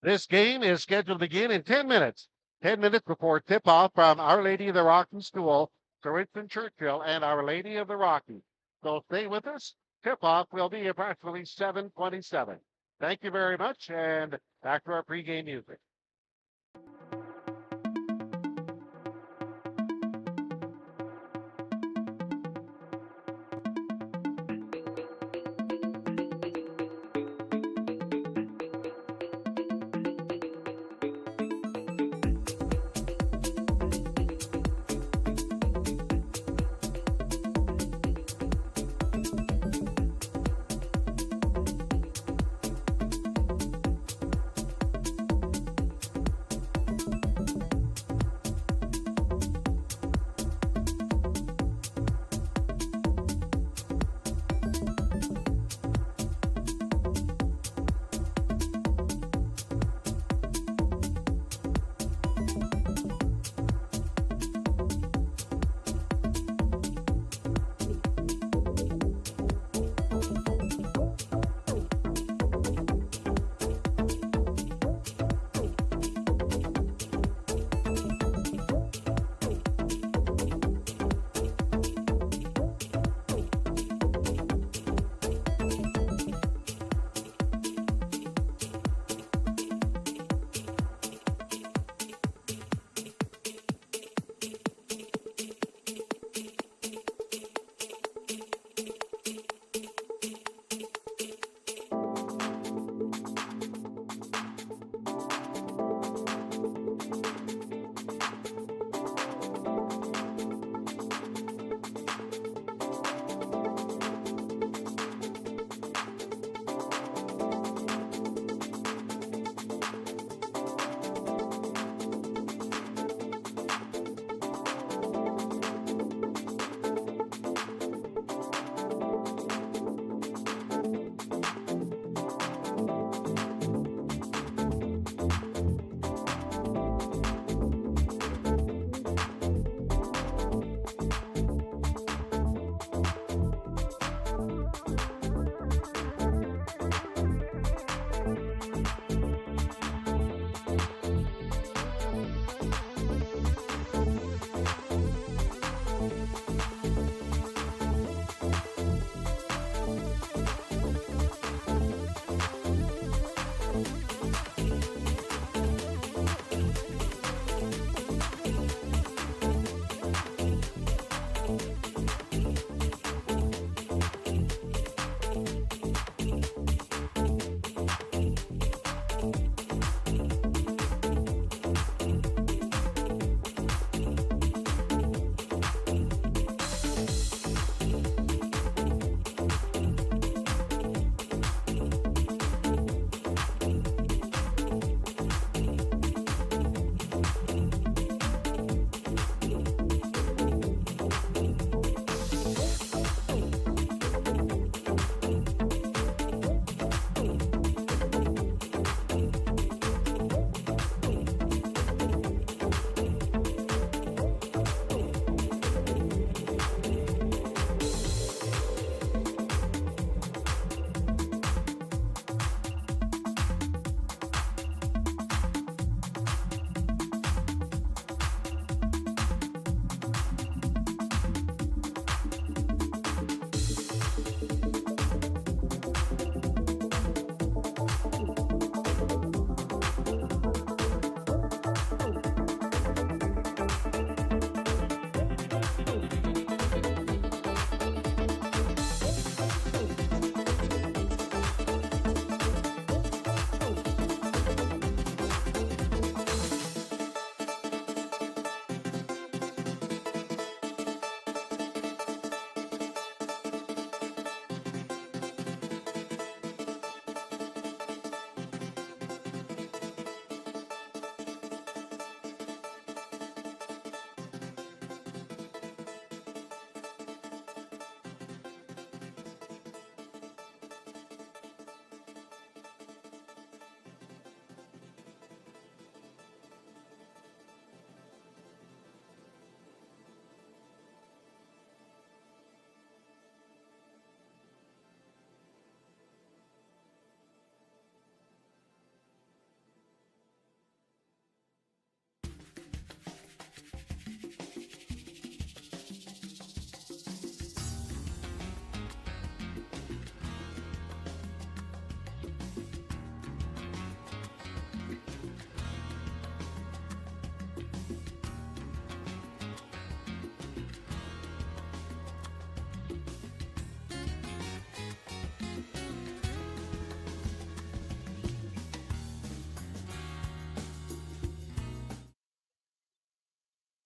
This game is scheduled to begin in 10 minutes. 10 minutes before tip-off from Our Lady of the Rockies School, Sir Winston Churchill, and Our Lady of the Rockies. So stay with us. Tip-off will be approximately 7:27. Thank you very much, and back to our pregame music.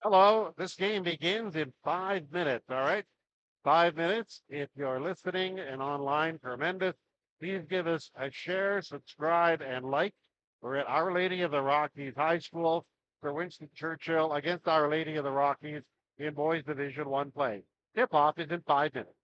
Hello, this game begins in 5 minutes. All right. 5 minutes. If you're listening and online, tremendous. Please give us a share, subscribe, and like. We're at Our Lady of the Rockies High School for Winston Churchill against Our Lady of the Rockies in Boys Division One play. Tip-off is in 5 minutes.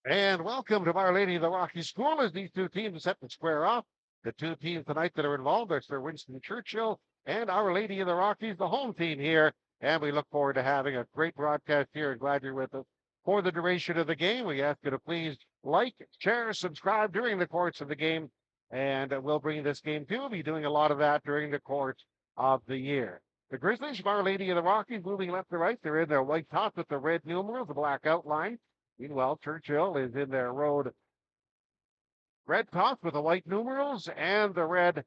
And welcome to Our Lady of the Rockies School as these two teams set to square off. The two teams tonight that are involved are Sir Winston Churchill and Our Lady of the Rockies, the home team here. And we look forward to having a great broadcast here and glad you're with us for the duration of the game. We ask you to please like, share, subscribe during the course of the game. And we'll bring this game too. We'll be doing a lot of that during the course of the year. The Grizzlies of Our Lady of the Rockies moving left to right. They're in their white tops with the red numerals, the black outline. Meanwhile, Churchill is in their road red tops with the white numerals and the red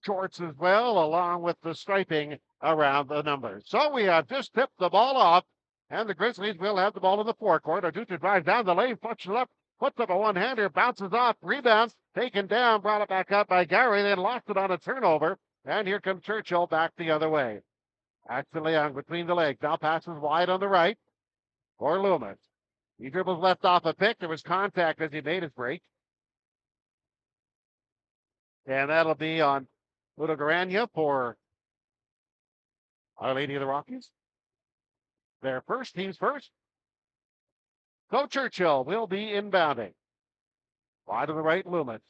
shorts as well, along with the striping around the numbers. So we have just tipped the ball off, and the Grizzlies will have the ball in the forecourt. Arduta drives down the lane, punches it up Puts up a one-hander, bounces off, rebounds, taken down, brought it back up by Gary, then lost it on a turnover. And here comes Churchill back the other way. Axel Leung between the legs. Now passes wide on the right for Loomis. He dribbles left off a pick. There was contact as he made his break. And that'll be on Udo Garanya for Our Lady of the Rockies. Their first, team's first. So Churchill will be inbounding. Wide to the right, Loomis.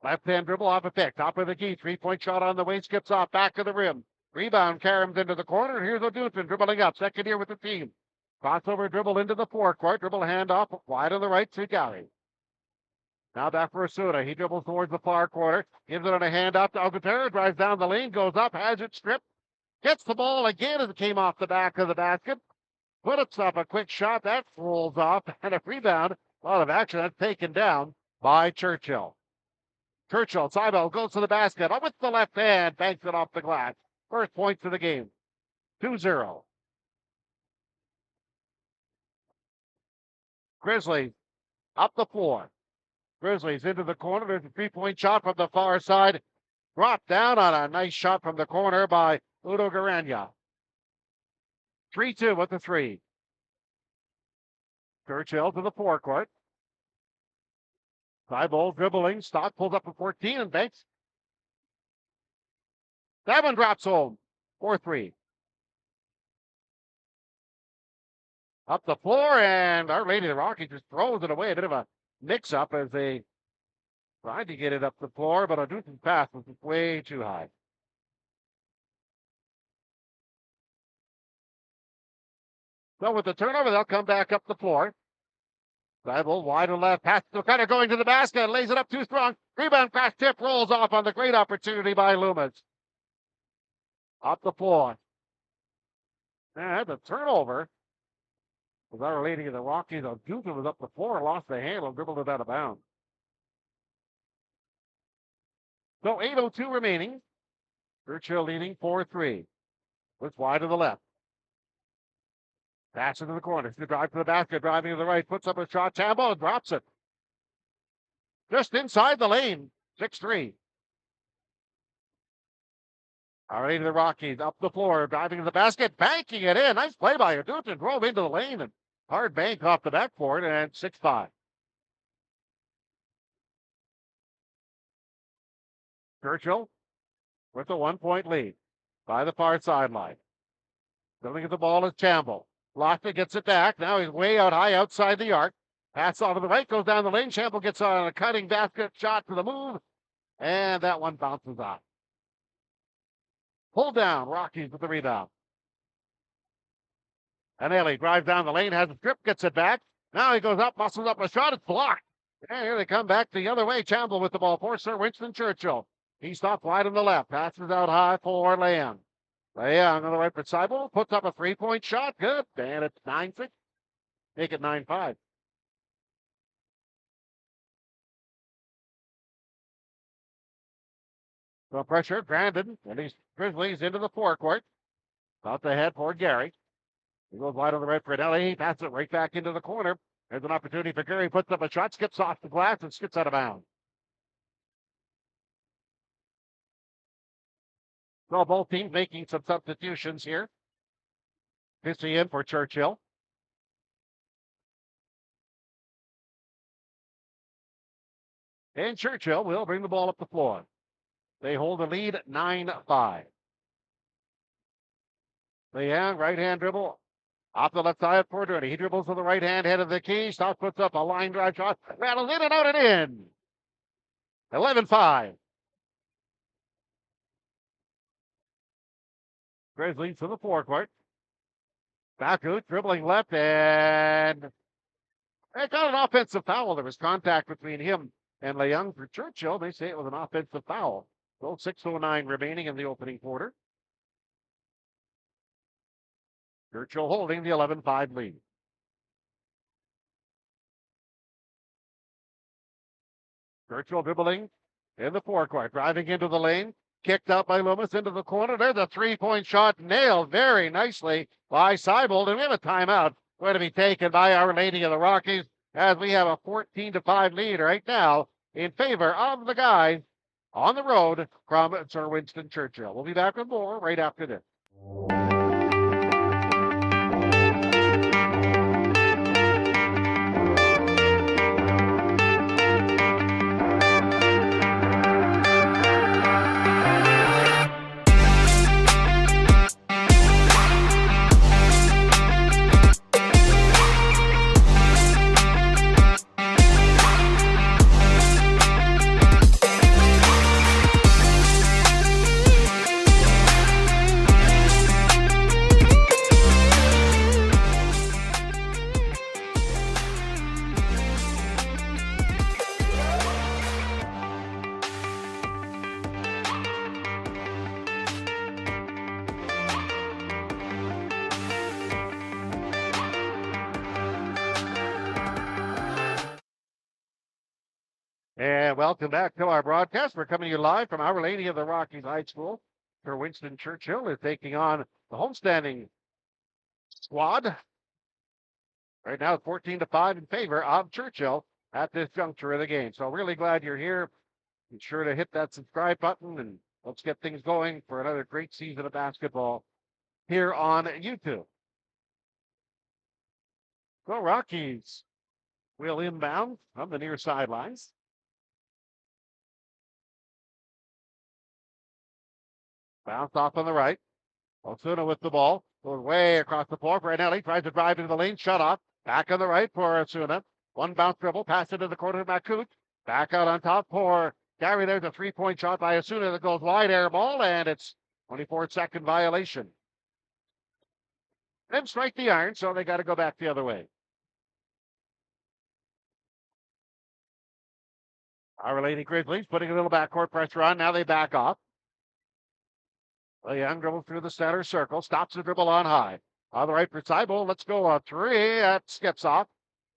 Left-hand dribble off a pick. Top of the key. Three-point shot on the way. Skips off. Back of the rim. Rebound. Karams into the corner. Here's O'Doonton dribbling up. Second year with the team. Crossover dribble into the forecourt. Dribble handoff wide on the right to Gary. Now back for Asuda. He dribbles towards the far corner. Gives it on a handoff to Alcantara. Drives down the lane. Goes up. Has it stripped. Gets the ball again as it came off the back of the basket. Puts up a quick shot. That rolls off. And a rebound. A lot of action. That's taken down by Churchill. Churchill, Seibel goes to the basket. With the left hand. Banks it off the glass. First points of the game. 2-0. Grizzlies up the floor. Grizzlies into the corner. There's a three-point shot from the far side. Dropped down on a nice shot from the corner by Udo Garanya. 3-2 with the three. Churchill to the forecourt. Seibel dribbling. Stock pulls up for 14 and banks. That one drops home. 4-3. Up the floor, and Our Lady of the Rockies just throws it away. A bit of a mix-up as they tried to get it up the floor, but O'Doonton's pass was way too high. So with the turnover, they'll come back up the floor. Seibel wide and left, pass to Cutter going to the basket, lays it up too strong. Rebound pass tip rolls off on the great opportunity by Loomis. Up the floor. And the turnover was Our Lady of the Rockies. O'Doonton was up the floor, lost the handle, dribbled it out of bounds. So 8:02 remaining. Churchill leading 4-3. Looks wide to the left. Pass into the corner. The drive to the basket, driving to the right, puts up a shot. Tambo drops it. Just inside the lane. 6-3. Our Lady of the Rockies up the floor, driving to the basket, banking it in. Nice play by O'Doonton. Drove into the lane and hard bank off the backboard, and 6-5. Churchill with a 1-point lead by the far sideline. Building at the ball is Chamble. Lockton gets it back. Now he's way out high outside the arc. Pass on to the right, goes down the lane. Chamble gets on a cutting basket shot to the move, and that one bounces off. Pull down, Rockies with the rebound. And Ellie drives down the lane, has a strip, gets it back. Now he goes up, muscles up a shot, it's blocked. And here they come back the other way. Chamble with the ball for Sir Winston Churchill. He stopped wide on the left, passes out high for Leung. Leung on the right for Seibel, puts up a three-point shot, good. And it's 9-6. Make it 9-5. So pressure, Grandin, and these Grizzlies into the forecourt. About the head for Gary. He goes wide on the right for Nelly. He passes it right back into the corner. There's an opportunity for Gary. Puts up a shot, skips off the glass, and skips out of bounds. So both teams making some substitutions here. Pissy in for Churchill. And Churchill will bring the ball up the floor. They hold the lead at 9-5. Leung, right-hand dribble. Off the left side for Dirty. He dribbles to the right hand, head of the key. Stock puts up a line drive shot. Rattles in and out and in. 11-5. Grizzlies to the forecourt. Baku dribbling left, and it got an offensive foul. There was contact between him and Leung for Churchill. They say it was an offensive foul. So 6:09 remaining in the opening quarter. Churchill holding the 11-5 lead. Churchill dribbling in the forecourt, driving into the lane. Kicked out by Loomis into the corner. There's a three-point shot nailed very nicely by Seibel. And we have a timeout going to be taken by Our Lady of the Rockies. as we have a 14-5 lead right now in favor of the guys on the road from Sir Winston Churchill. We'll be back with more right after this. And welcome back to our broadcast. We're coming to you live from Our Lady of the Rockies High School. Sir Winston Churchill is taking on the homestanding squad. Right now, it's 14-5 in favor of Churchill at this juncture of the game. So really glad you're here. Be sure to hit that subscribe button, and let's get things going for another great season of basketball here on YouTube. So Rockies will inbound from the near sidelines. Bounce off on the right. Osuna with the ball. Goes way across the floor for Anelli. Tries to drive into the lane. Shut off. Back on the right for Osuna. One bounce dribble. Pass into the corner to Makut. Back out on top for Gary. There's a three-point shot by Osuna that goes wide, air ball, and it's 24-second violation. Then strike the iron, so they got to go back the other way. Our Lady Grizzlies putting a little backcourt pressure on. Now they back off. Young dribbles through the center circle. Stops the dribble on high. On the right for Seibel. Let's go a three. That skips off.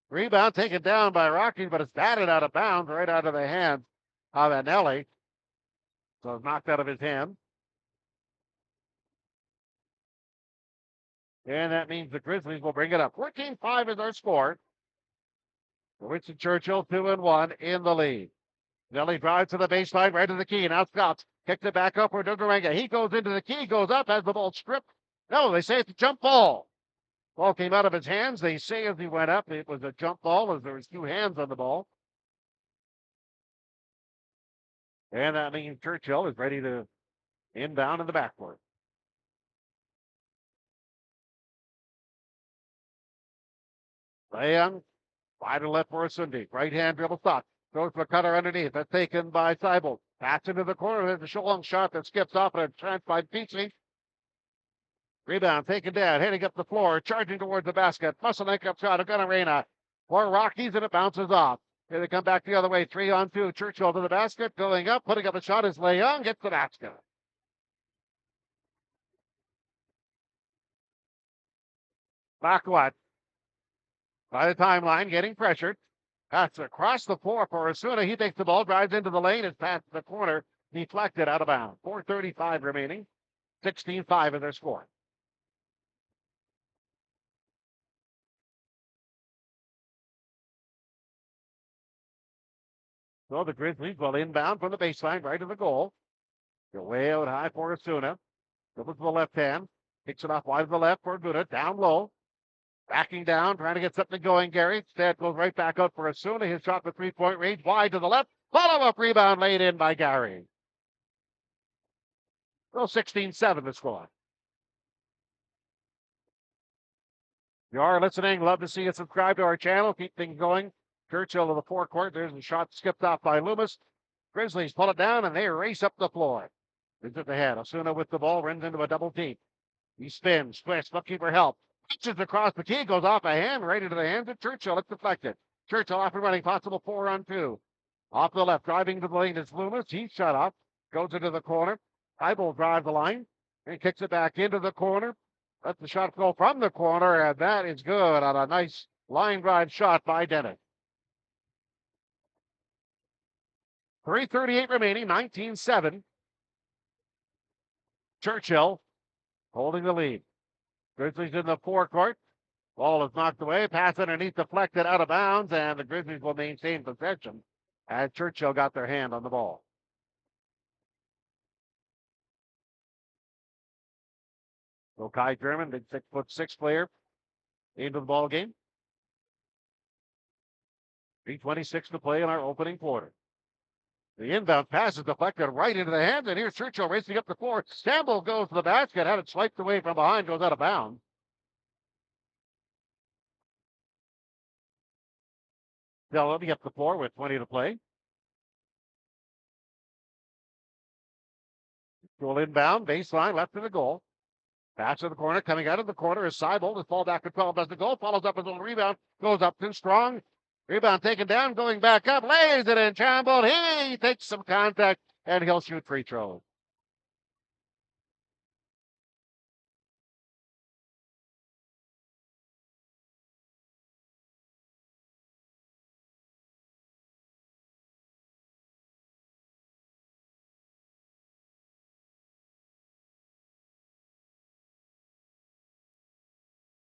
Rebound taken down by Rockies, but it's batted out of bounds right out of the hands of Anelli. So it's knocked out of his hand. And that means the Grizzlies will bring it up. 14-5 is our score. Winston Churchill 2-1 in the lead. Nelly drives to the baseline, right to the key. Now Scott kicks it back up for Dugaranga. He goes into the key, goes up, has the ball stripped. No, they say it's a jump ball. Ball came out of his hands. They say as he went up, it was a jump ball as there was two hands on the ball. And that means Churchill is ready to inbound in the backcourt. Young, wide to left for Sundi. Right hand dribble stop. Goes for a cutter underneath. That's taken by Seibel. Pass into the corner. There's a long shot that skips off and a chance by Peachy. Rebound taken down. Heading up the floor. Charging towards the basket. Muscle link up shot. Arena for Rockies, and it bounces off. Here they come back the other way. 3-on-2. Churchill to the basket. Going up. Putting up a shot is Leung. Gets the basket. Bakwat by the timeline. Getting pressured. That's across the floor for Osuna. He takes the ball, drives into the lane, it's past the corner, deflected out of bounds. 4:35 remaining. 16-5 is their score. So the Grizzlies will inbound from the baseline, right to the goal. They're way out high for Osuna. Dribbles to the left hand. Kicks it off wide to the left for Guna. Down low. Backing down, trying to get something going, Gary. Instead goes right back out for Osuna. His shot for three-point range, wide to the left. Follow-up rebound laid in by Gary. Well, 16-7 the score. If you are listening, love to see you subscribe to our channel. Keep things going. Churchill to the forecourt. There's a shot skipped off by Loomis. Grizzlies pull it down, and they race up the floor. Is at the head. Osuna with the ball, runs into a double team. He spins, twists, looking for help. Pitches across the key, goes off a hand, right into the hands of Churchill. It's deflected. Churchill off and running, possible 4-on-2. Off the left, driving to the lane is Loomis. He's shut off, goes into the corner. Seibel drives the line and kicks it back into the corner. Lets the shot go from the corner, and that is good on a nice line drive shot by Dennis. 3:38 remaining, 19-7. Churchill holding the lead. Grizzlies in the forecourt. Ball is knocked away. Pass underneath, deflected out of bounds, and the Grizzlies will maintain possession as Churchill got their hand on the ball. So Kai German, big 6'6" player, into the ball game. 3:26 to play in our opening quarter. The inbound pass is deflected right into the hands, and here's Churchill racing up the floor. Campbell goes to the basket, had it swiped away from behind, goes out of bounds. Delany up the floor with 20 to play. Goal inbound, baseline, left of the goal. Pass to the corner, coming out of the corner is Seibel. The fall back to 12 does the goal, follows up his own rebound, goes up too strong. Rebound taken down, going back up, lays it in. Campbell, he takes some contact, and he'll shoot free throws.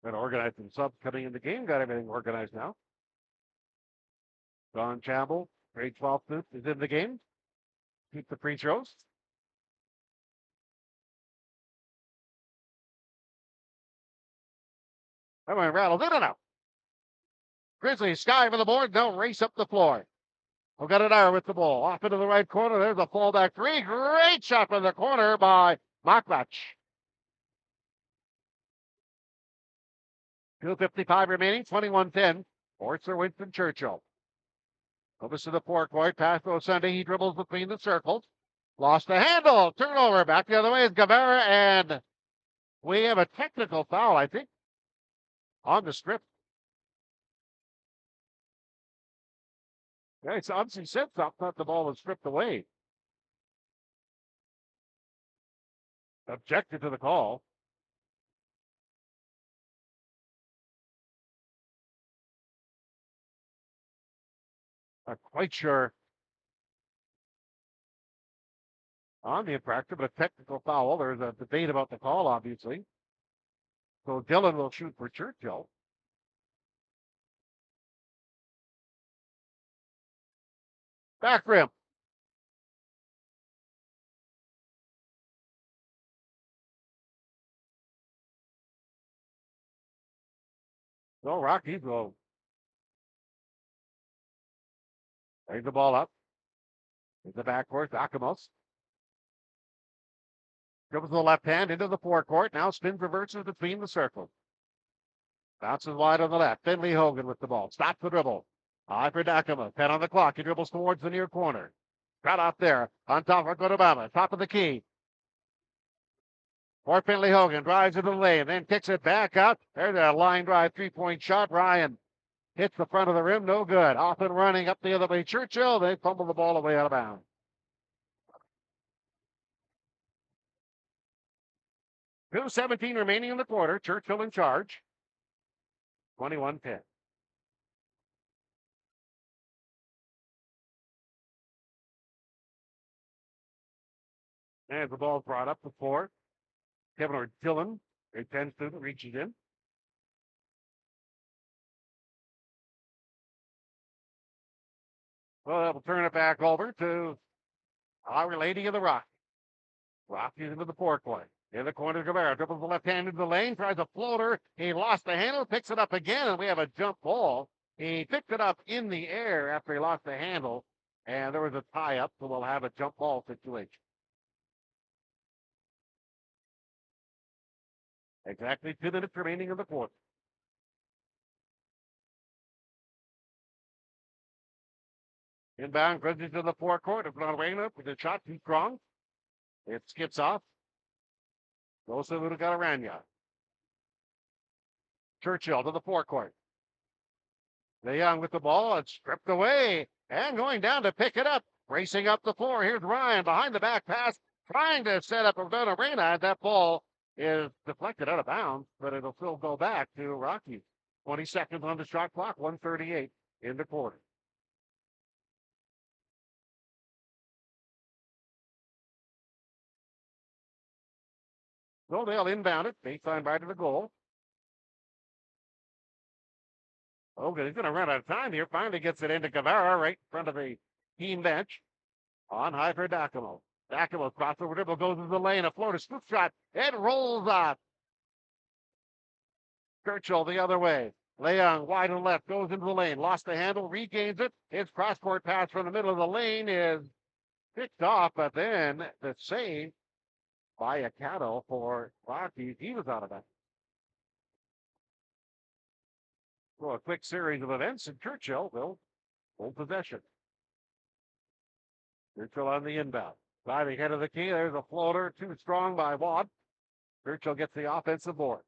Been organized some subs coming in the game, got everything organized now. Don Campbell, grade 12 student, is in the game. Keep the free throws. That one rattles in and out. Grizzlies sky for the board, now race up the floor. We've got an hour with the ball. Off into the right corner. There's a fallback three. Great shot from the corner by Makvach. 2:55 remaining, 21-10. Forcer Winston Churchill. Over to the forecourt. Pass to Sunday. He dribbles between the circles. Lost the handle. Turnover. Back the other way is Guevara. And we have a technical foul, I think, on the strip. Yeah, it's obviously said something. Thought the ball was stripped away. Objected to the call. Not quite sure on the infraction, but a technical foul. There's a debate about the call, obviously. So Dillon will shoot for Churchill. Back rim. So Rockies will bring the ball up. In the backcourt, Akamos. Dribbles the left hand into the forecourt. Now spins reverses between the circles. Bounces wide on the left. Finley Hogan with the ball. Stops the dribble. High for Nakama. 10 on the clock. He dribbles towards the near corner. Cut off there. On top of Godobama. Top of the key. For Finley Hogan. Drives into the lane. Then kicks it back out. There's a line drive 3-point shot. Ryan hits the front of the rim. No good. Off and running up the other way. Churchill. They fumble the ball away out of bounds. 2:17 remaining in the quarter. Churchill in charge. 21-10. And the ball brought up the floor. Kevin or Dillon, a 10 student, reaches in. Well, we'll turn it back over to our Lady of the Rockies. Rockies into the forecourt. In the corner, Guevara dribbles the left hand into the lane, tries a floater. He lost the handle, picks it up again, and we have a jump ball. He picked it up in the air after he lost the handle, and there was a tie up, so we'll have a jump ball situation. Exactly 2 minutes remaining in the quarter. Inbound, Grizzlies to the forecourt. It's not Reyna with a shot too strong. It skips off. Goes to Lugaranya. Churchill to the forecourt. DeYoung with the ball. It's stripped away. And going down to pick it up. Racing up the floor. Here's Ryan behind the back pass. Trying to set up Arena. And that ball is deflected out of bounds. But it'll still go back to Rockies. 20 seconds on the shot clock. 1:38 in the quarter. So they'll inbound it. Baseline right to the goal. Hogan is going to run out of time here. Finally gets it into Guevara right in front of the team bench. On high for Dakimo. Dakimo crossover dribble goes into the lane. A floater scoop shot. It rolls off. Churchill the other way. Leung wide and left goes into the lane. Lost the handle. Regains it. His cross-court pass from the middle of the lane is picked off, but then the save by a cattle for Rockies. He was out of that. So a quick series of events, and Churchill will hold possession. Churchill on the inbound. Driving head of the key. There's a floater. Too strong by Watt. Churchill gets the offensive board.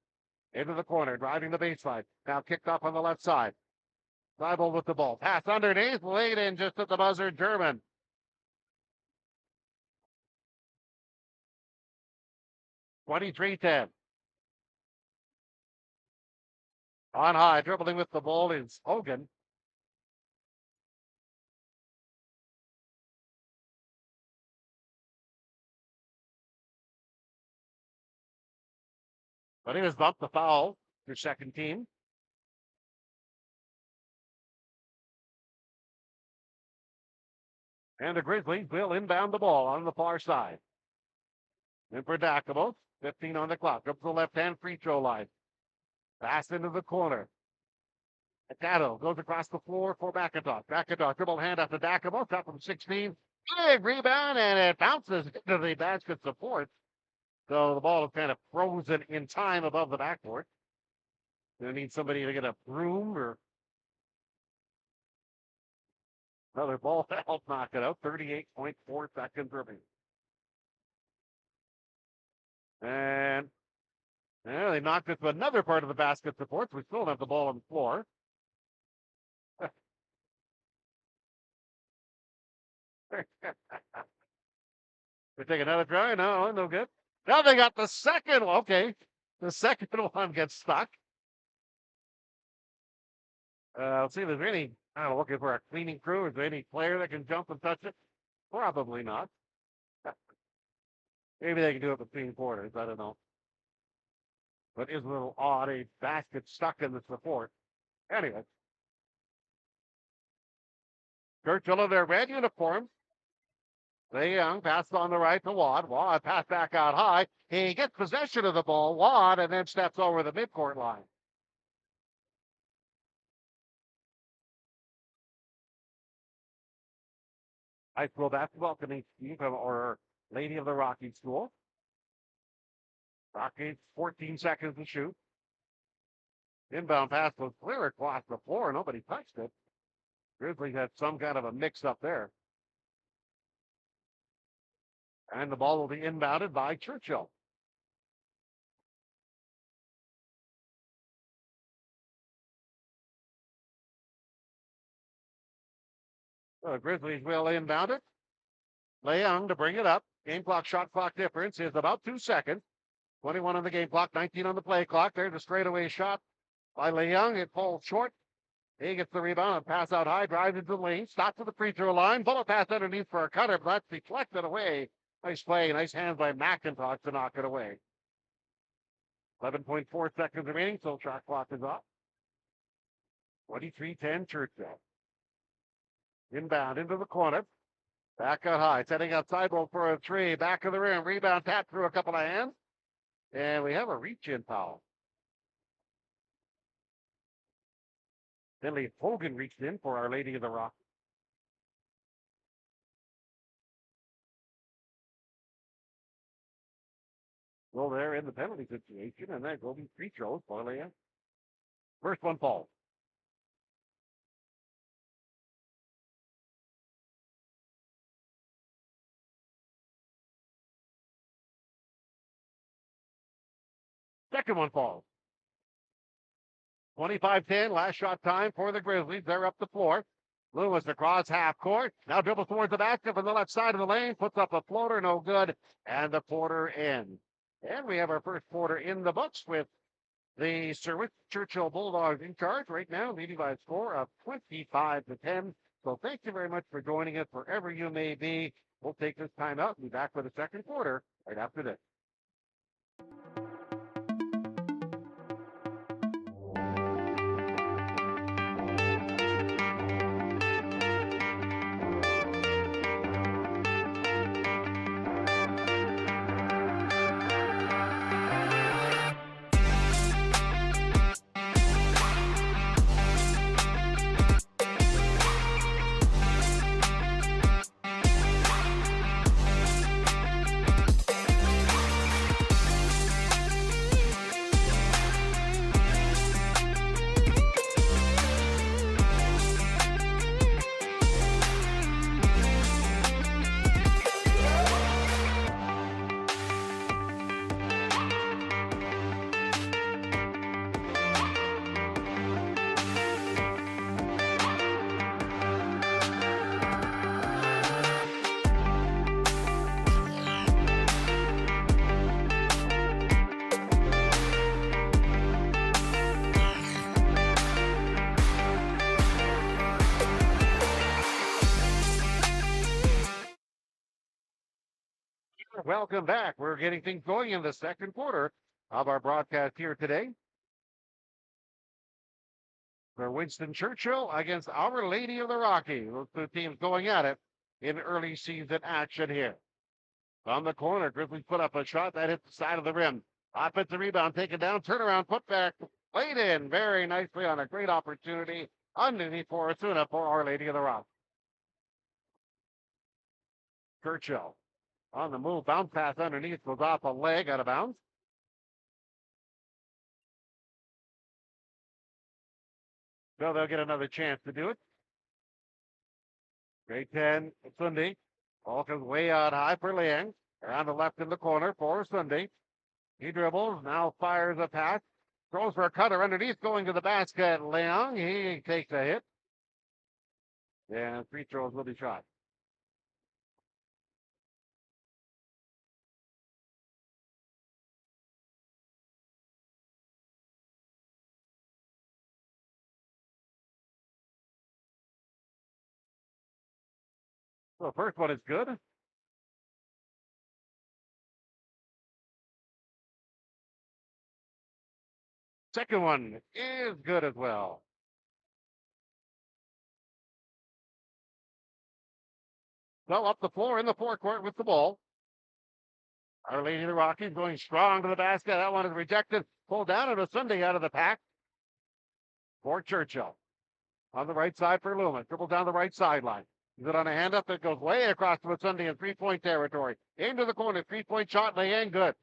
Into the corner. Driving the baseline. Now kicked off on the left side. Thibault with the ball. Pass underneath. Laid in just at the buzzer. German. 23-10. On high. Dribbling with the ball is Hogan. But he was bumped the foul. Your second team. And the Grizzlies will inbound the ball on the far side. And for Dakimo, 15 on the clock. Up to the left-hand free throw line. Pass into the corner. Akato goes across the floor for McIntosh. McIntosh dribble hand after Dakimo. Shot from 16. Big rebound, and it bounces into the basket support. So the ball is kind of frozen in time above the backboard. They need somebody to get a broom or another ball to help knock it out. 38.4 seconds remaining. And they knocked it to another part of the basket support. So we still have the ball on the floor. We take another try. No good. Now they got the second one. Okay. The second one gets stuck. Let's see if there's any, I'm looking for a cleaning crew. Is there any player that can jump and touch it? Probably not. Maybe they can do it between quarters. I don't know. But it's a little odd. A basket stuck in the support. Anyway. Churchill in their red uniforms. They Young passed on the right to Wad. Wad passed back out high. He gets possession of the ball, Wad, and then steps over the midcourt line. High school basketball coming team from our Lady of the Rockies school. Rockies, 14 seconds to shoot. Inbound pass was clear across the floor. Nobody touched it. Grizzlies had some kind of a mix-up there. And the ball will be inbounded by Churchill. So the Grizzlies will inbound it. Leung to bring it up. Game clock, shot clock difference is about 2 seconds. 21 on the game clock, 19 on the play clock. There's a straightaway shot by Leung. It falls short. He gets the rebound and pass out high, drives into the lane, stops at the free throw line. Bullet pass underneath for a cutter, but that's deflected away. Nice play, nice hands by McIntosh to knock it away. 11.4 seconds remaining, so shot clock is off. 23-10 Churchill. Inbound into the corner. Back out high, setting up sidewalk for a three. Back of the rim, rebound tap through a couple of hands. And we have a reach-in foul. Finley Hogan reached in for Our Lady of the Rock. Well, they're in the penalty situation, and then go be free throws for Leah. First one falls. Second one falls. 25-10, last shot time for the Grizzlies. They're up the floor. Lewis across half court. Now dribbles towards the basket from the left side of the lane. Puts up a floater, no good. And the quarter ends. And we have our first quarter in the books with the Sir Winston Churchill Bulldogs in charge right now, leading by a score of 25-10. So thank you very much for joining us wherever you may be. We'll take this time out and be back for the second quarter right after this. Welcome back. We're getting things going in the second quarter of our broadcast here today. For Winston Churchill against Our Lady of the Rockies. Those two teams going at it in early season action here. On the corner, Grizzlies put up a shot that hit the side of the rim. Offensive rebound taken down, turnaround, put back, played in very nicely on a great opportunity underneath for Asuna for Our Lady of the Rock. Churchill on the move, bounce pass underneath, goes off a leg out of bounds. So they'll get another chance to do it. Grade 10, Sunday. Ball comes way out high for Liang. Around the left in the corner for Sunday. He dribbles, now fires a pass. Throws for a cutter underneath, going to the basket. Liang, he takes a hit. And free throws will be shot. So the first one is good. Second one is good as well. So up the floor in the forecourt with the ball. Our Lady of the Rockies going strong to the basket. That one is rejected. Pulled down and a Sunday out of the pack for Churchill. On the right side for Loomis. Dribble down the right sideline. Is it on a hand up? It goes way across to Sunday in three-point territory. Into the corner. Three-point shot. Liang good.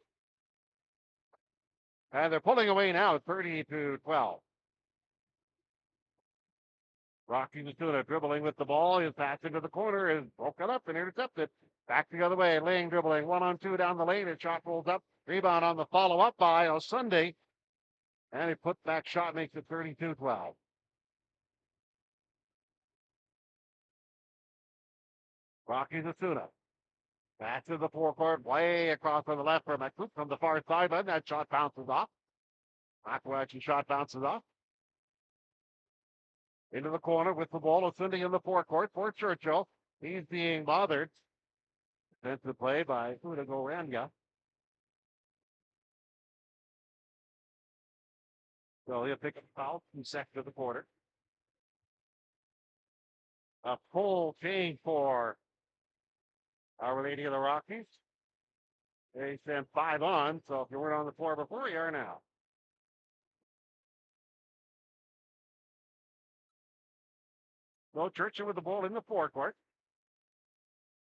And they're pulling away now, 30-12. Rockies is doing a dribbling with the ball. His pass into the corner is broken up and intercepted. Back the other way. Liang dribbling 1-on-2 down the lane. His shot rolls up. Rebound on the follow-up by Sunday. And he put back shot, makes it 32-12. Rockies Asuna. Back to the forecourt, way across on the left for McCoop from the far sideline. That shot bounces off. Aquachi shot bounces off. Into the corner with the ball. Asuna in the forecourt for Churchill. He's being bothered. Defensive play by Uda Goranga. So he'll pick up foul in second of the quarter. A full change for Our Lady of the Rockies. They sent 5 on, so if you weren't on the floor before, you are now. So Churchill with the ball in the forecourt.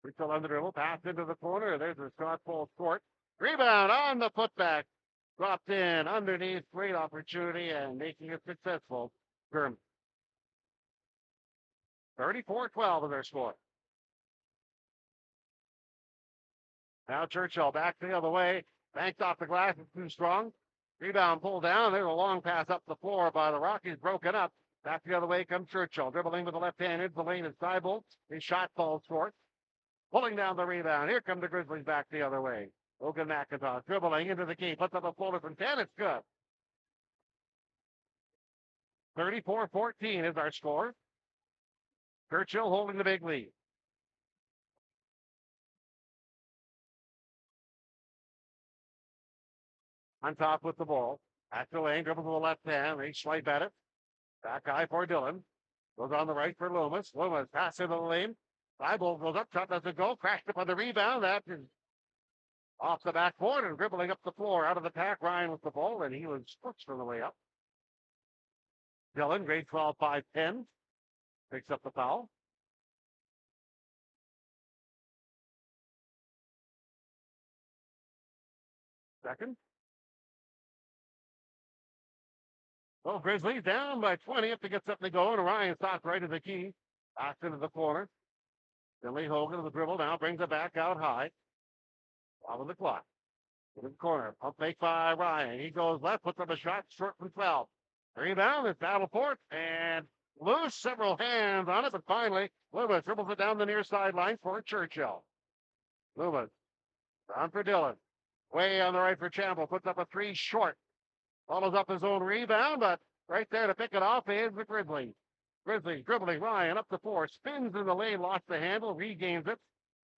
Churchill on the dribble, pass into the corner. There's a shot full court. Rebound on the putback. Dropped in underneath. Great opportunity and making it successful. 34-12 is their score. Now Churchill back the other way. Banked off the glass. It's too strong. Rebound pulled down. There's a long pass up the floor by the Rockies. Broken up. Back the other way comes Churchill. Dribbling with the left hand into the lane is Seibel. His shot falls short. Pulling down the rebound. Here come the Grizzlies back the other way. Logan McIntosh dribbling into the key. Puts up a floater from 10. It's good. 34-14 is our score. Churchill holding the big lead. On top with the ball. After Lane dribbles to the left hand. They swipe at it. Back high for Dillon. Goes on the right for Loomis. Loomis pass into the lane. Seibel goes up, shot doesn't go. Crashed up on the rebound. That is off the backboard and dribbling up the floor out of the pack. Ryan with the ball, and he was scorched on the way up. Dillon, grade 12, 5'10", picks up the foul. Second. Well, Grizzlies down by 20 if they get something going. Ryan stops right at the key. Back into the corner. Billy Hogan to the dribble now, brings it back out high. Follow the clock. In the corner. Pump fake by Ryan. He goes left, puts up a shot short from 12. Rebound is Davenport and loose. Several hands on it, but finally Loomis dribbles it down the near sideline for Churchill. Loomis down for Dillon. Way on the right for Chample. Puts up a 3 short. Follows up his own rebound, but right there to pick it off is the Grizzlies. Grizzlies dribbling Ryan up the 4. Spins in the lane, lost the handle, regains it.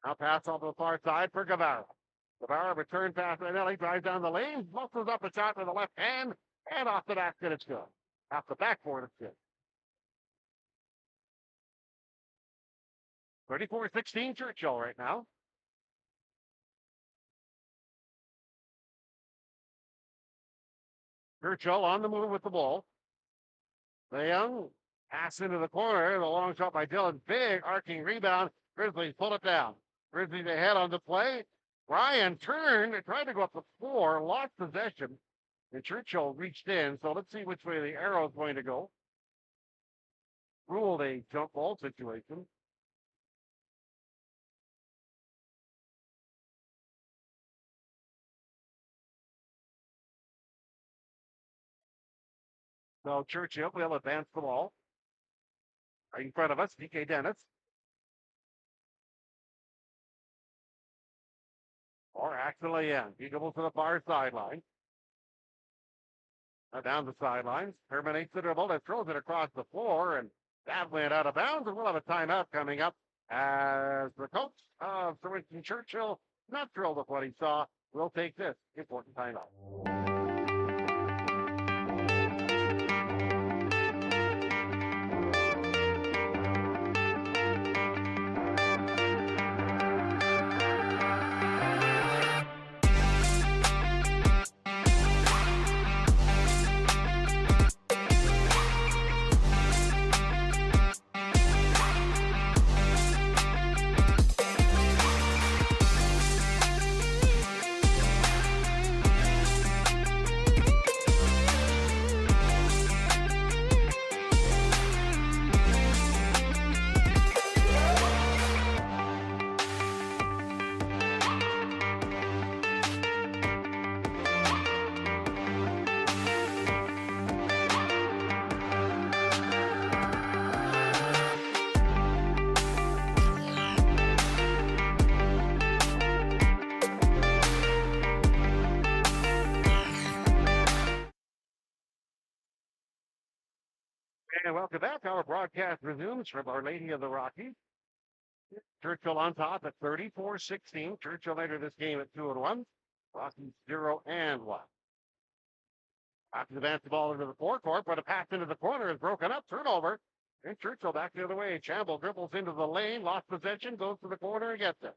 Now pass off to the far side for Guevara. The Barra return pass. Ranelli drives down the lane, muscles up a shot with the left hand, and off the basket it's good. Off the backboard it's good. 34-16 Churchill right now. Churchill on the move with the ball. The young pass into the corner. The long shot by Dillon. Big arcing rebound. Grizzlies pull it down. Grizzlies ahead on the play. Ryan turned, tried to go up the floor, lost possession, and Churchill reached in. So let's see which way the arrow is going to go. Ruled a jump ball situation. So Churchill will advance the ball. Right in front of us, DK Dennis. Or actually, yeah, he goes to the far sideline. Down the sidelines, terminates the dribble and throws it across the floor, and that went out of bounds. And we'll have a timeout coming up as the coach of Sir Winston Churchill, not thrilled with what he saw, will take this important timeout. And welcome back. Our broadcast resumes from Our Lady of the Rockies. Churchill on top at 34-16. Churchill entered this game at 2-1. Rockies 0-1. After the basketball into the forecourt, but a pass into the corner is broken up. Turnover. And Churchill back the other way. Chamble dribbles into the lane, lost possession, goes to the corner and gets it.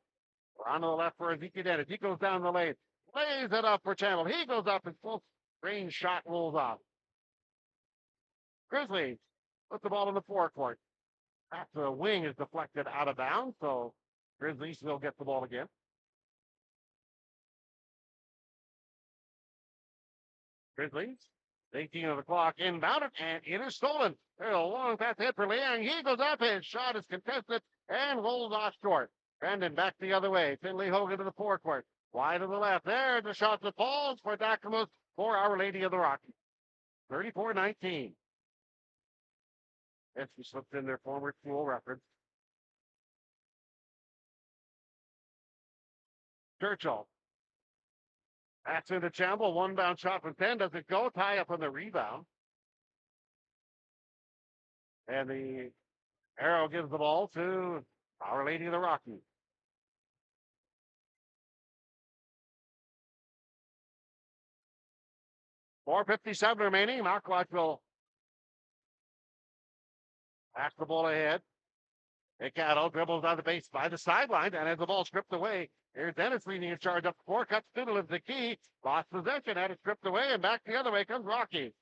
On to the left for Ezekiel Dennis. He goes down the lane, lays it up for Chamble. He goes up and full range shot rolls off. Grizzlies put the ball in the forecourt. After the wing is deflected out of bounds, so Grizzlies will get the ball again. Grizzlies, 18 of the clock, inbounded, and it is stolen. There's a long pass ahead for Liang. He goes up, his shot is contested and rolls off short. Brandon back the other way. Finley Hogan to the forecourt. Wide to the left. There's the shot that falls for Dacamos for Our Lady of the Rockies. 34-19. It's slipped in their former school reference. Churchill. That's into Chamble. One bounce shot from 10. Does it go? Tie up on the rebound. And the arrow gives the ball to Our Lady of the Rockies. .457 remaining. Marquardt will pass the ball ahead. Hicado dribbles on the base by the sideline and has the ball stripped away. Here's Dennis leading in charge up the floor. Cuts Fiddle is the key. Lost possession, had it stripped away, and back the other way comes Rocky.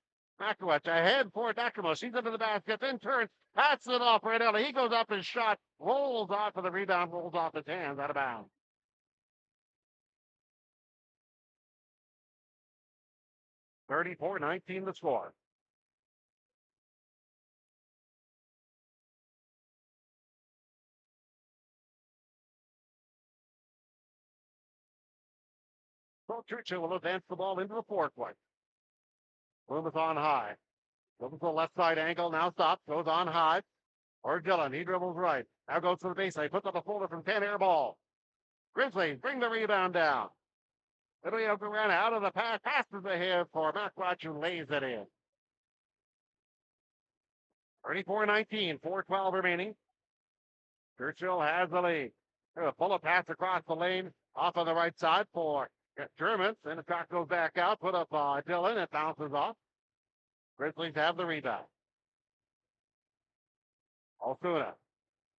Marquardt ahead for Dacamos. He's into the basket, then turns, passes it off for Ranelli. He goes up and shot, rolls off for the rebound, rolls off his hands, out of bounds. .34-19 the score. So Churchill will advance the ball into the forecourt. Loomis on high. Loomis to the left side angle, now stops, goes on high. Or Dillon, he dribbles right. Now goes to the baseline, puts up a folder from 10, air ball. Grizzlies bring the rebound down. It'll be able to run out of the pass, passes ahead for Marquardt, who lays it in. 34-19, 4:12 remaining. Churchill has the lead. A bullet pass across the lane Off on the right side for Germans. And the shot goes back out. Put up Dillon. It bounces off. Grizzlies have the rebound. Osuna.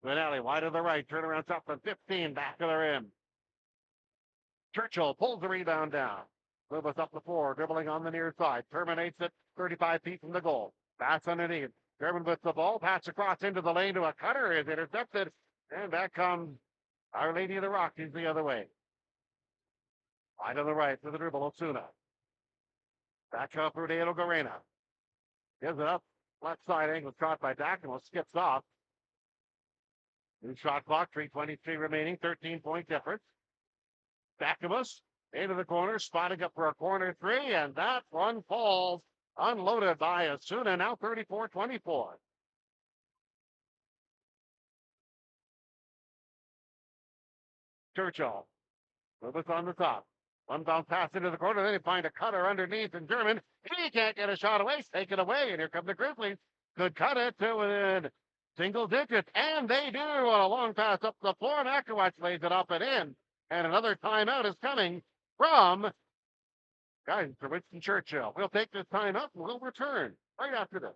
Vinelli wide to the right. Turnaround shot from 15. Back to the rim. Churchill pulls the rebound down. Lewis up the floor. Dribbling on the near side. Terminates it 35 feet from the goal. Pass underneath. German with the ball. Pass across into the lane to a cutter. Is intercepted. And back comes Our Lady of the Rockies the other way. Wide on the right for the dribble. Osuna. Back up for Diego Garena. Gives it up. Left side angle shot by Dakimo. Skips off. New shot clock. 3:23 remaining. 13-point difference. Dakimus into the corner. Spotting up for a corner three. And that one falls. Unloaded by Osuna. Now 34-24. Churchill. Lewis on the top. One bounce pass into the corner. Then he find a cutter underneath. And German, he can't get a shot away. Take it away. And here come the Grizzlies. Could cut it to within single digits. And they do on a long pass up the floor. Makowicz lays it up and in. And another timeout is coming from guys for Winston Churchill. We'll take this time up and we'll return right after this.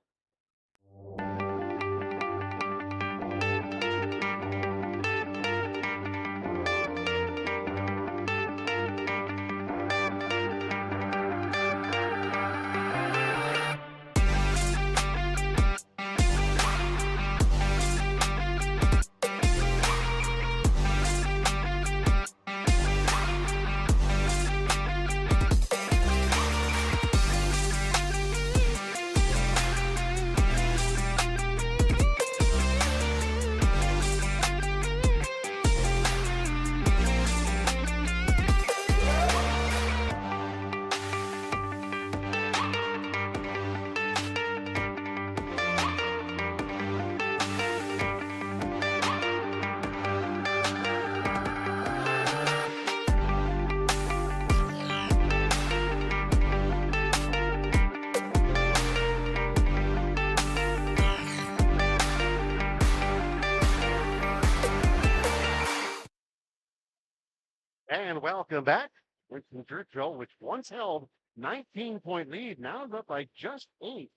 And welcome back. Winston Churchill, which once held 19-point lead, now is up by just 8.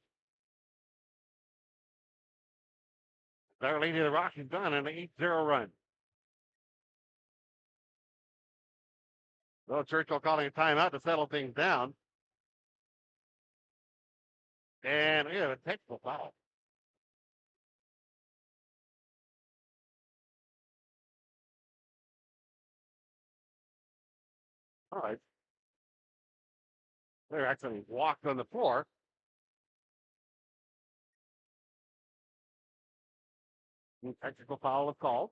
Our Lady of the Rockies done an 8-0 run. Well, Churchill calling a timeout to settle things down. And we have a technical foul. All right. They're actually walked on the floor. Technical foul is called.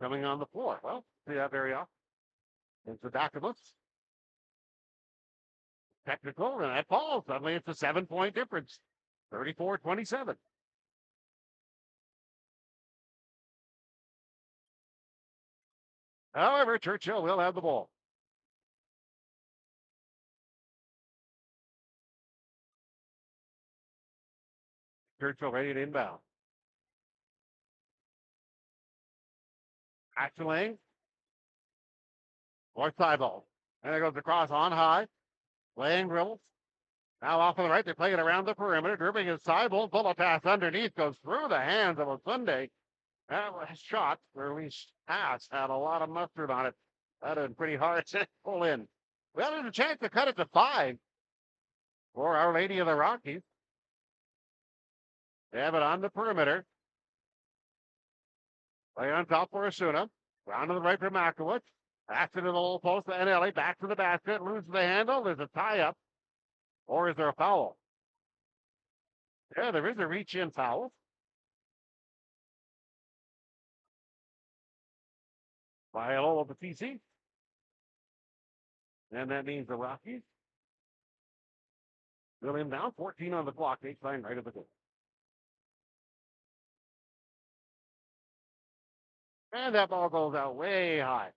Coming on the floor. Well, see that very often. It's the Dakimus. Technical, and that falls. Suddenly it's a 7-point difference. 34-27. However, Churchill will have the ball. Churchill ready to inbound. Action lane. North side ball. And it goes across on high. Laying dribbles. Now off on the right. They play it around the perimeter. Dribbling his side ball. Pull a pass underneath. Goes through the hands of a Sunday. That shot, or at least pass, had a lot of mustard on it. That would been pretty hard to pull in. Well, there's a chance to cut it to 5 for Our Lady of the Rockies. They have it on the perimeter. Play on top for Osuna. Round to the right for Makowicz. Pass it to the low post to Vinelli. Back to the basket. Loses the handle. There's a tie-up. Or is there a foul? Yeah, there is a reach-in foul. By Alola Batisi. And that means the Rockies will inbound. 14 on the clock. Baseline right of the goal. And that ball goes out way high.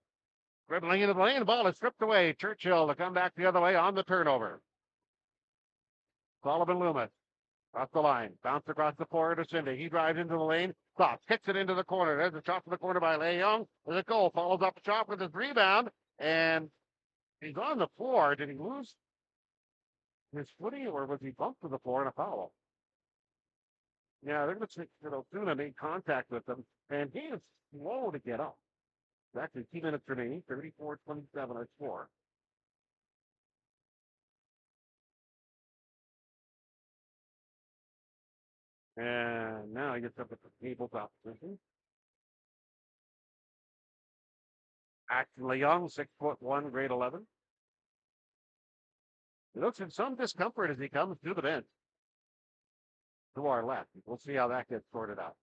Dribbling into the lane. The ball is stripped away. Churchill to come back the other way on the turnover. Sullivan Loomis. Off the line. Bounce across the floor to Cindy. He drives into the lane. Stops. Kicks it into the corner. There's a shot from the corner by Leung. There's a goal. Follows up the shot with his rebound. And he's on the floor. Did he lose his footing or was he bumped to the floor in a foul? Yeah, they're going to say, Tuna made contact with him. And he is slow to get up. It's actually 2 minutes remaining. 34-27 our score. And now he gets up at the tabletop position. Axton Leung, 6'1", grade 11. He looks in some discomfort as he comes to the bench. To our left. We'll see how that gets sorted out.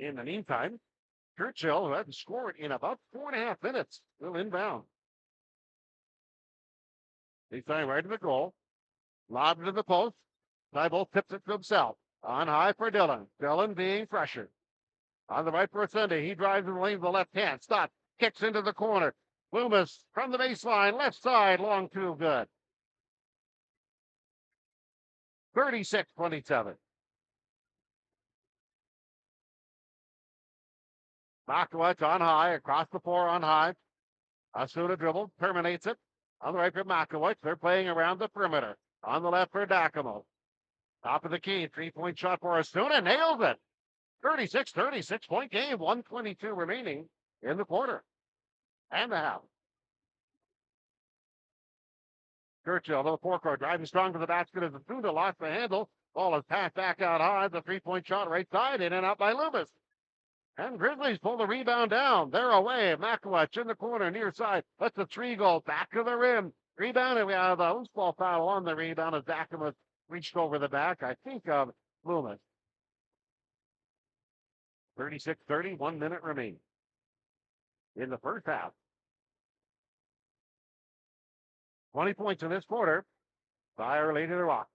In the meantime, Churchill, who hasn't scored in about 4.5 minutes, will inbound. He's trying right to the goal. Lobbed to the post. Thibault tips it to himself. On high for Dillon. Dillon being pressured. On the right for Sunday. He drives in the lane to the left hand. Stop. Kicks into the corner. Loomis from the baseline. Left side. Long two. Good. 36-27. Makowicz on high. Across the floor on high. Asuna dribble. Terminates it. On the right for Makowicz. They're playing around the perimeter. On the left for Dakimo. Top of the key. 3-point shot for Asuna. Nails it. 36-36 point game. 1:22 remaining in the quarter. And the half. Churchill to the forecourt. Driving strong to the basket as Asuna lost the handle. Ball is passed back out high. The 3-point shot right side. In and out by Loomis. And Grizzlies pull the rebound down. They're away. Makowicz in the corner, near side. Lets the three go back to the rim. Rebounded. We have a loose ball foul on the rebound as Dakima reached over the back. I think of Loomis. 36-30, 1 minute remaining in the first half. 20 points in this quarter by Our Lady of the Rock.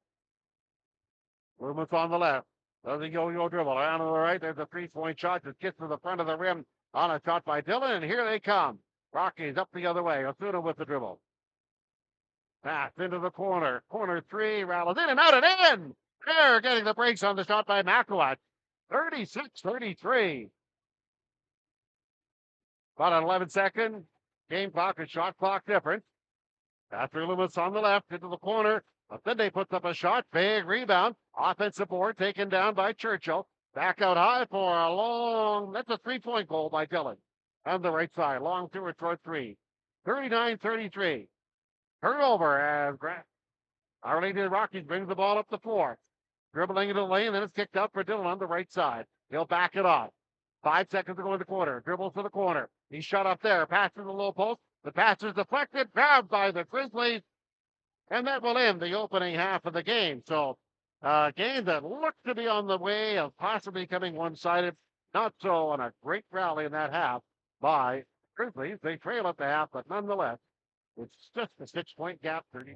Loomis on the left. Does a yo-yo dribble. Around to the right, there's a 3-point shot. Just gets to the front of the rim on a shot by Dillon, and here they come. Rockies up the other way. Asuna with the dribble. Pass into the corner. Corner three. Rattles in and out and in. They're getting the brakes on the shot by Makowicz. 36-33. About an 11-second game clock and shot clock difference. After Loomis on the left into the corner. But then they puts up a shot. Big rebound. Offensive board taken down by Churchill. Back out high for a long, that's a 3-point goal by Dillon. On the right side. Long two or short three. 39-33. Turnover as Our Lady of the Rockies brings the ball up the floor. Dribbling into the lane, then it's kicked out for Dillon on the right side. He'll back it off. 5 seconds to go in the quarter. Dribbles to the corner. He's shut up there. Pass to the low post. The pass is deflected. Grabbed by the Grizzlies. And that will end the opening half of the game. So a game that looked to be on the way of possibly becoming one-sided. Not so, on a great rally in that half by Grizzlies. They trail at the half, but nonetheless, it's just a 6-point gap. 30.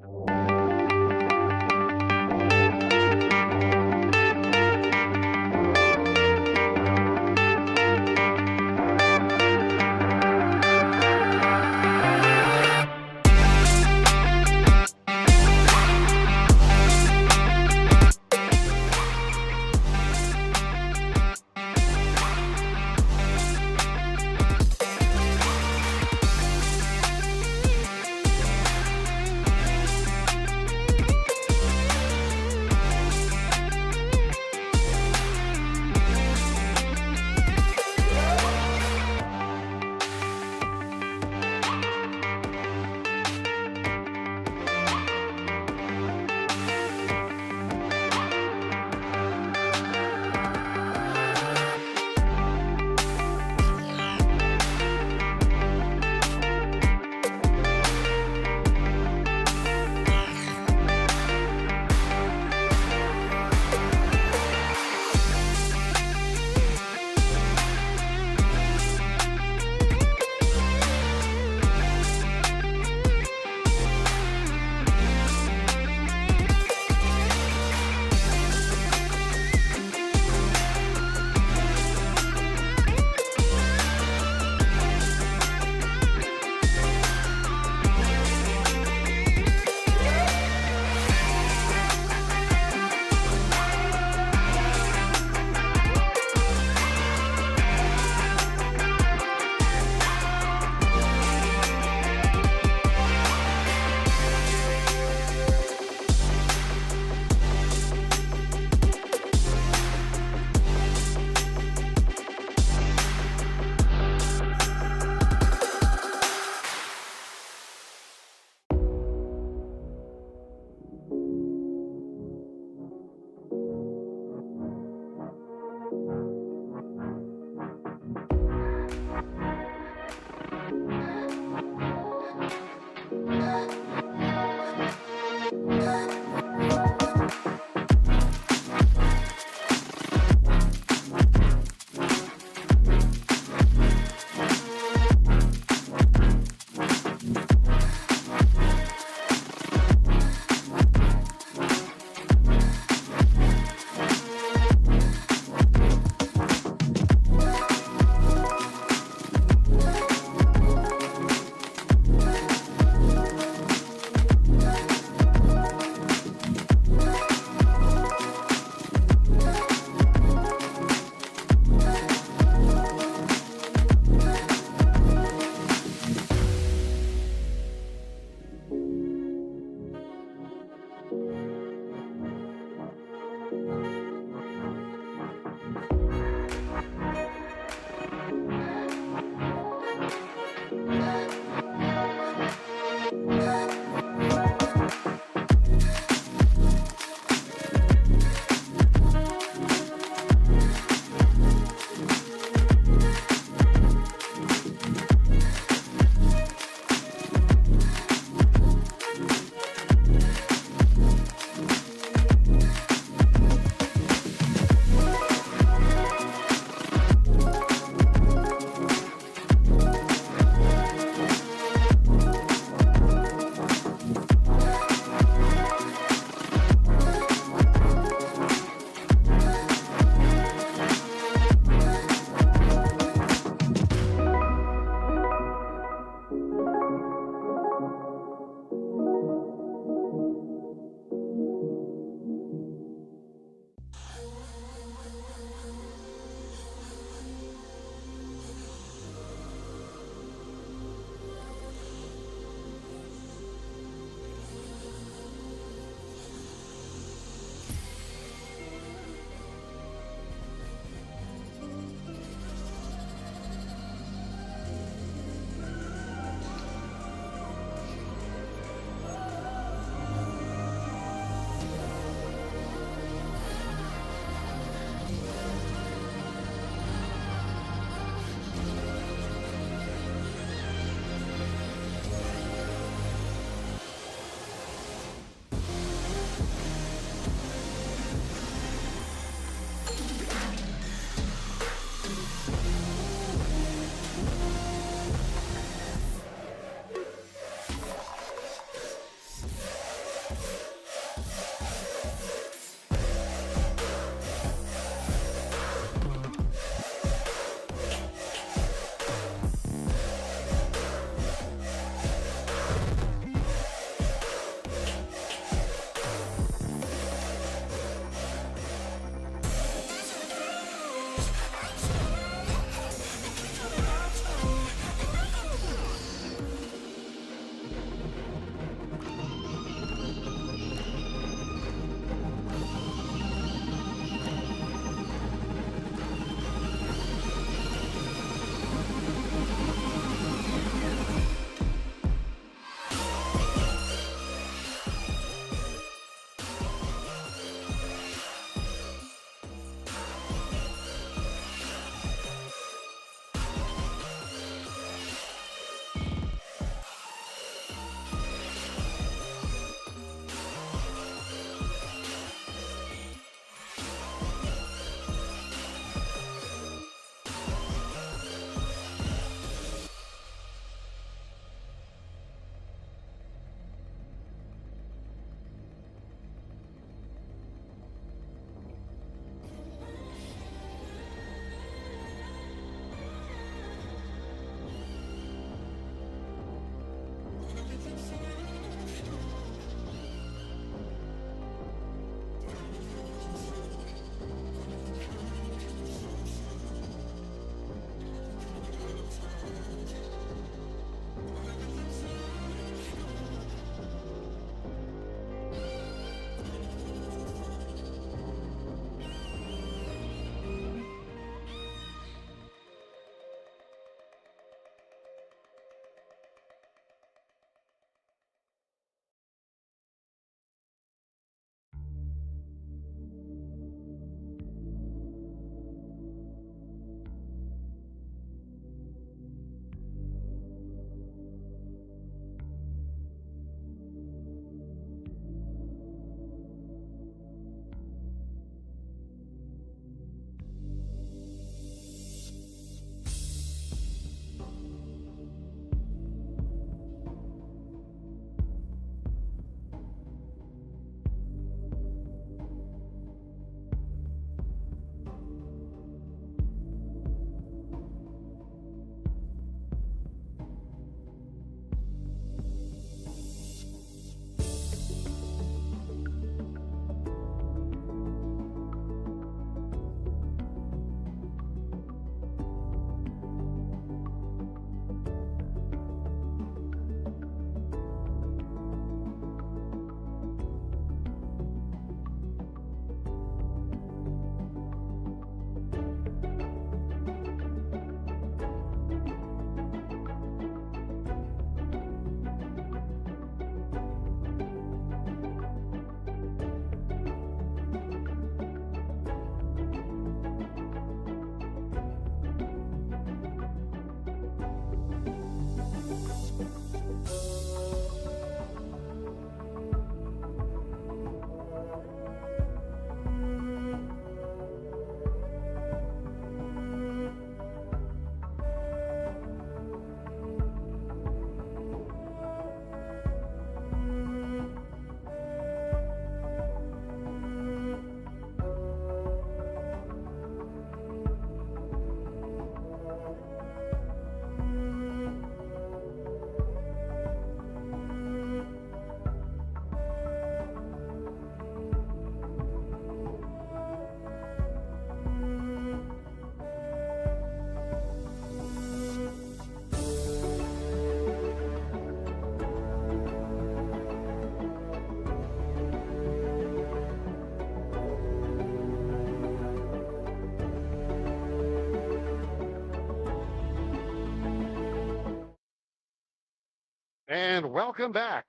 And welcome back.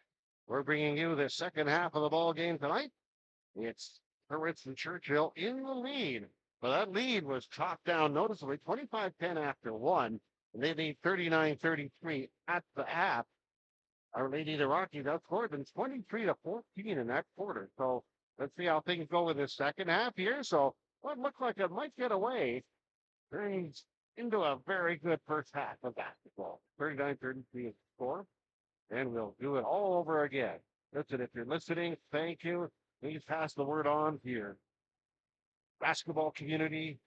We're bringing you the second half of the ball game tonight. It's Winston Churchill in the lead. But that lead was chopped down noticeably 25-10 after one. And they lead 39-33 at the half. Our Lady of the Rockies outscored them 23-14 in that quarter. So let's see how things go in the second half here. So what looked like it might get away turns into a very good first half of basketball. 39-33 score. And we'll do it all over again. Listen, if you're listening, thank you. Please pass the word on to your basketball community,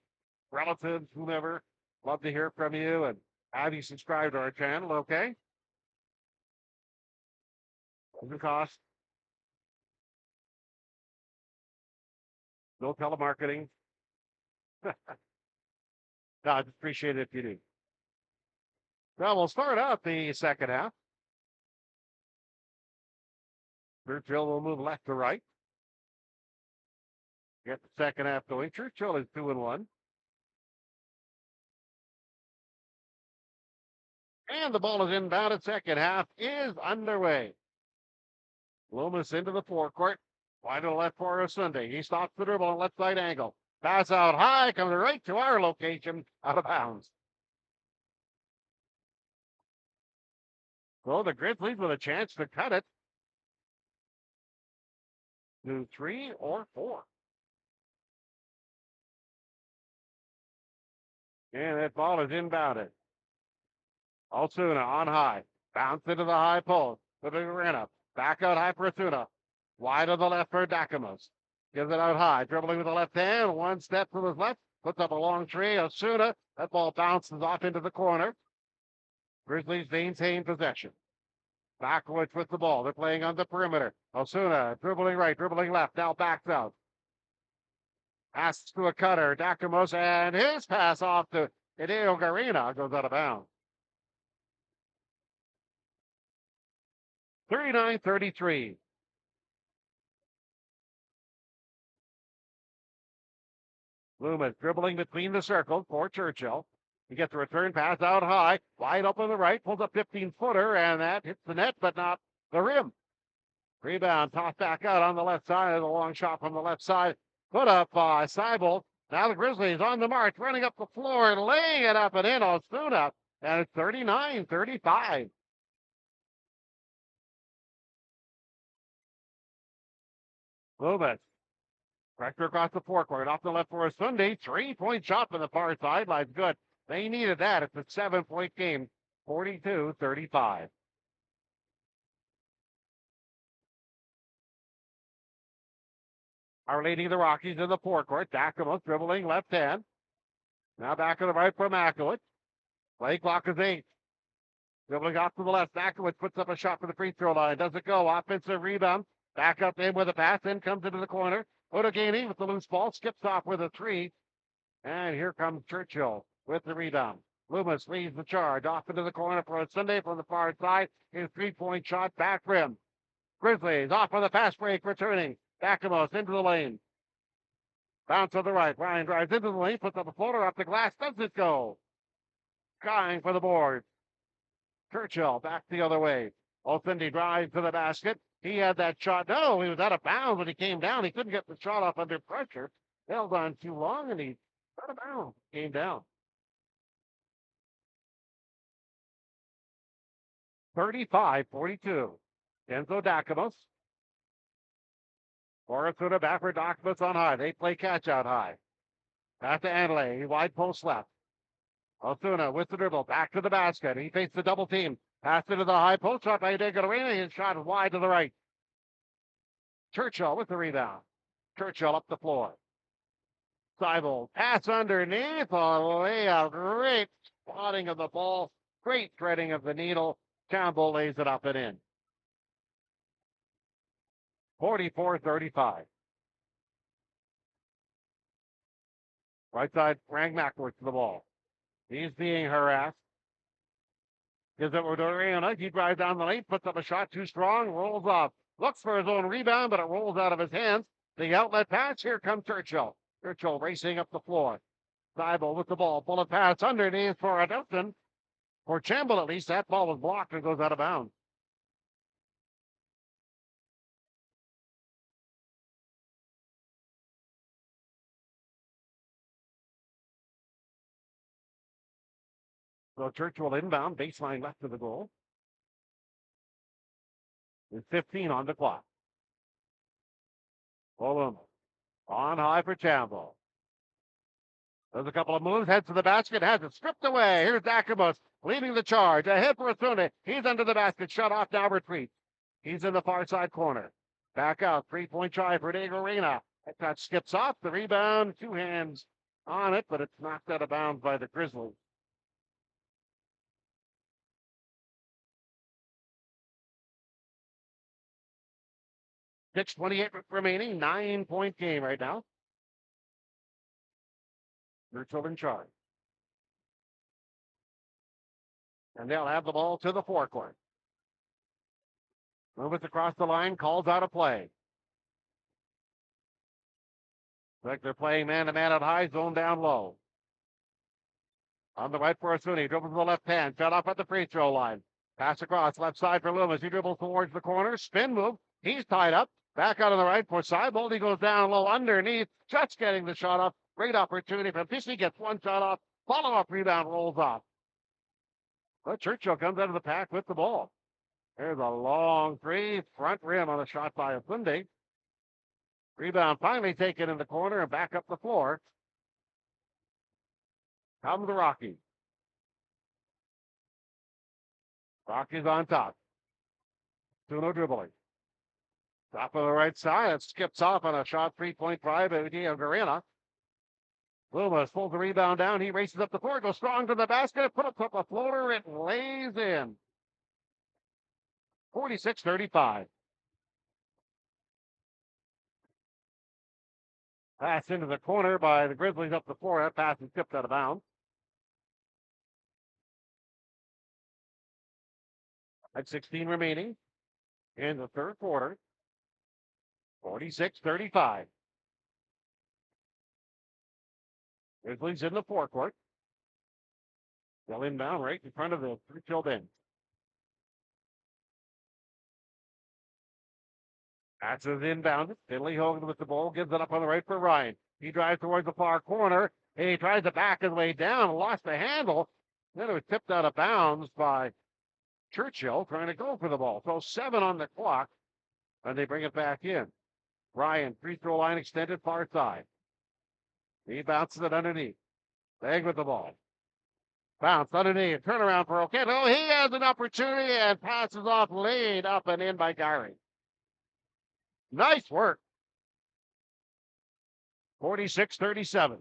relatives, whomever. Love to hear from you and have you subscribe to our channel, okay? Doesn't cost. No telemarketing. No, I'd appreciate it if you do. Well, we'll start out the second half. Churchill will move left to right. Get the second half going. Churchill is 2-1. And the ball is inbounded. Second half is underway. Loomis into the forecourt. Wide to the left for Sunday. He stops the dribble on left side angle. Pass out high. Comes right to our location. Out of bounds. So the Grizzlies with a chance to cut it to 3 or 4. And that ball is inbounded. Osuna on high. Bounce into the high post. To the arena. Back out high for Osuna. Wide to the left for Dakamos. Gives it out high. Dribbling with the left hand. One step to his left. Puts up a long tree. Osuna. That ball bounces off into the corner. Grizzlies maintain possession. Backwoods with the ball. They're playing on the perimeter. Osuna dribbling right, dribbling left. Now backs out. Passes to a cutter. Dakamos and his pass off to Hideo Garina goes out of bounds. 39-33. Loomis dribbling between the circles for Churchill. He gets the return pass out high, wide open the right, pulls a 15-footer, and that hits the net, but not the rim. Rebound, tossed back out on the left side. A long shot from the left side. Put up by Seibel. Now the Grizzlies on the march, running up the floor and laying it up and in Osuna. And it's 39-35. Loomis. Pressure across the forecourt, off the left for a Sunday. 3-point shot from the far sideline. Good. They needed that. It's a 7-point game. 42-35. Our Lady of the Rockies in the forecourt. Dakamos dribbling left hand. Now back to the right for Makowicz. Play clock is 8. Dribbling off to the left. Makowicz puts up a shot for the free throw line. Does it go? Offensive rebound. Back up in with a pass. Then comes into the corner. Odogaini with the loose ball. Skips off with a 3. And here comes Churchill with the rebound. Loomis leads the charge. Off into the corner for a Sunday from the far side. His 3-point shot back rim. Grizzlies off on the fast break. Returning. Dakamos into the lane. Bounce to the right. Ryan drives into the lane. Puts up a floater off the glass. Does it go? Going for the board. Churchill back the other way. Olsendi drives to the basket. He had that shot. No, he was out of bounds when he came down. He couldn't get the shot off under pressure. Held on too long, and he out of bounds. Came down. 35-42. Enzo Dakamos. Forasuna back for Dakamos on high. They play catch out high. Pass to Anley. Wide post left. Osuna with the dribble. Back to the basket. He faced the double team. Pass into the high post shot by Hideo Garina. His shot wide to the right. Churchill with the rebound. Churchill up the floor. Seibel. Pass underneath. A layup. Great spotting of the ball. Great threading of the needle. Campbell lays it up and in. 44-35. Right side, Frank Makowicz to the ball. He's being harassed. Gives it to Dorena. He drives down the lane, puts up a shot too strong, rolls off. Looks for his own rebound, but it rolls out of his hands. The outlet pass. Here comes Churchill. Churchill racing up the floor. Seibel with the ball. Bullet pass underneath for Adelston. For Campbell, at least, that ball was blocked and goes out of bounds. So Churchill inbound, baseline left of the goal. There's 15 on the clock. Fulham on high for Chamble. Does a couple of moves, heads to the basket, has it stripped away. Here's Dakamus leading the charge. Ahead for Asuna. He's under the basket, shut off, now retreats. He's in the far side corner. Back out, 3-point try for Diego Arena. That touch skips off the rebound, two hands on it, but it's knocked out of bounds by the Grizzlies. 6:28 remaining, 9-point game right now. Churchill in charge. And they'll have the ball to the forecourt. Moves across the line, calls out a play. Like they're playing man-to-man at high, zone down low. On the right for Asuni, dribbles to the left hand, shut off at the free throw line. Pass across, left side for Loomis. He dribbles towards the corner, spin move. He's tied up. Back out on the right for Seibold. He goes down low underneath, just getting the shot off. Great opportunity for Pissy, gets one shot off. Follow-up rebound rolls off. But Churchill comes out of the pack with the ball. There's a long three, front rim on a shot by Afunde. Rebound finally taken in the corner and back up the floor. Come the Rockies. Rockies on top. Tuno dribbling. Top of the right side. It skips off on a shot 3-point try by Diego Garena. Loomis pulls the rebound down. He races up the floor, goes strong to the basket, puts up a floater, it lays in. 46-35. Pass into the corner by the Grizzlies up the floor. That pass is tipped out of bounds. At 16 remaining in the third quarter. 46-35. Grizzlies in the forecourt. They'll inbound right in front of the Churchill bench. That's his inbound. Finley Hogan with the ball, gives it up on the right for Ryan. He drives towards the far corner, and he tries to back his way down, lost the handle. Then it was tipped out of bounds by Churchill trying to go for the ball. So 7 on the clock, and they bring it back in. Ryan, free throw line extended far side. He bounces it underneath. Bag with the ball. Bounce underneath. Turnaround for O'Kane. Oh, he has an opportunity and passes off, laid up and in by Gary. Nice work. 46-37.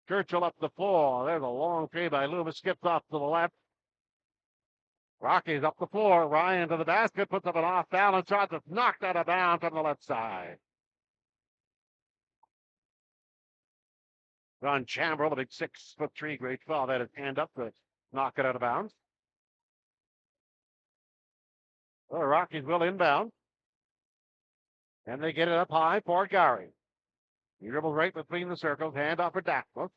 Churchill up the floor. There's a long three by Loomis. Skips off to the left. Rockies up the floor. Ryan to the basket. Puts up an off-balance shot that's knocked out of bounds on the left side. Ron Chamberlain, a big 6'3", grade 12, had his hand up to knock it out of bounds. Well, the Rockies will inbound. And they get it up high for Gary. He dribbles right between the circles. Hand off for Dackler.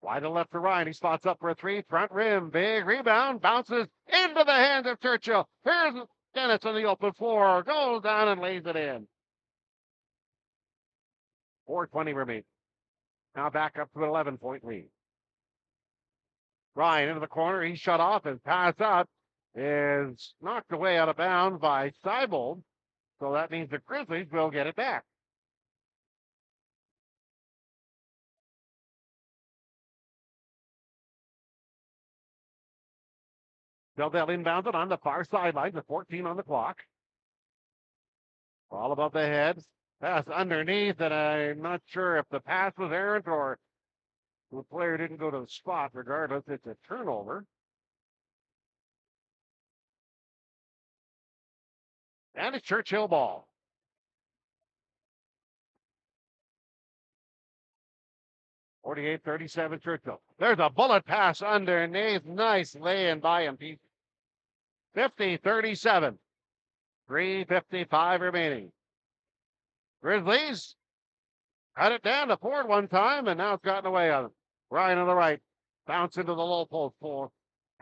Wide to left for Ryan. He spots up for a three. Front rim. Big rebound. Bounces into the hands of Churchill. Here's Dennis on the open floor. Goes down and lays it in. 4:20 remaining. Now back up to an 11-point lead. Ryan into the corner. He's shut off and pass up is knocked away out of bounds by Seibold. So that means the Grizzlies will get it back. They'll inbound it on the far sideline, the 14 on the clock. All above the head. Pass underneath, and I'm not sure if the pass was errant or the player didn't go to the spot. Regardless, it's a turnover. And it's Churchill ball. 48-37 Churchill. There's a bullet pass underneath. Nice lay-in by him, Pete. 50-37. 3:55 remaining. Grizzlies cut it down to Ford one time, and now it's gotten away on him. Ryan on the right. Bounce into the low post for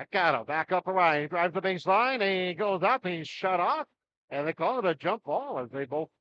Acado. Back up for Ryan. He drives the baseline. He goes up. He's shut off. And they call it a jump ball as they both